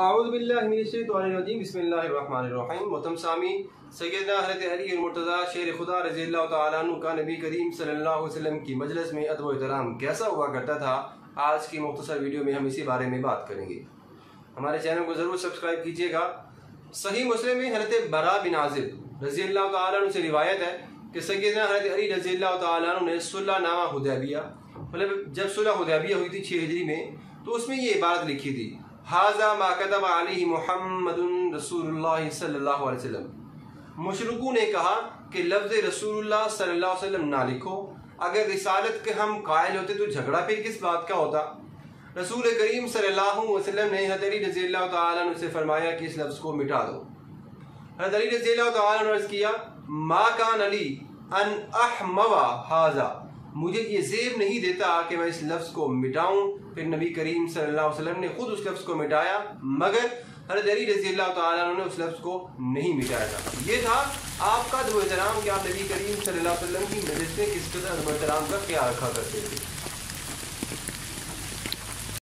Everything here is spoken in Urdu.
اعوذ باللہ من الشیطان الرجیم بسم اللہ الرحمن الرحیم۔ محترم سامعین، سیدنا حضرت علی المرتضیٰ شیر خدا رضی اللہ تعالیٰ عنہ کا نبی کریم صلی اللہ علیہ وسلم کی مجلس میں ادب و احترام کیسا ہوا کرتا تھا، آج کی مختصر ویڈیو میں ہم اسی بارے میں بات کریں گے۔ ہمارے چینل کو ضرور سبسکرائب کیجیے گا۔ صحیح مسلم میں حضرت برا بن عازب رضی اللہ تعالیٰ عنہ سے روایت ہے کہ سیدنا حضرت علی رضی اللہ تعالیٰ عنہ نے صلح نامہ حدیبیہ، مطلب جب صلح حدیبیہ ہوئی تھی 6 ہجری میں، تو اس میں یہ عبارت لکھی تھی، ھذا ما کتب علیہ محمد رسول اللہ صلی اللہ علیہ وسلم۔ مشرکوں نے کہا کہ لفظ رسول اللہ صلی اللہ علیہ وسلم نہ لکھو، اگر رسالت کے ہم قائل ہوتے تو جھگڑا پھر کس بات کا ہوتا۔ رسول کریم صلی اللہ علیہ وسلم نے حضرت علی رضی اللہ تعالیٰ عنہ سے فرمایا کہ اس لفظ کو مٹا دو۔ حضرت علی رضی اللہ تعالیٰ عنہ نے عرض کیا، ما کان علی ان احموا ھذا، مجھے یہ زیب نہیں دیتا کہ میں اس لفظ کو مٹاؤں۔ پھر نبی کریم صلی اللہ علیہ وسلم نے خود اس لفظ کو مٹایا، مگر حضرت علی رضی اللہ تعالیٰ عنہ نے اس لفظ کو نہیں مٹایا تھا۔ یہ تھا آپ کا ادب و احترام کہ آپ نبی کریم صلی اللہ علیہ وسلم کی مجلس میں کس قدر ادب و احترام کا خیال رکھا کرتے تھے۔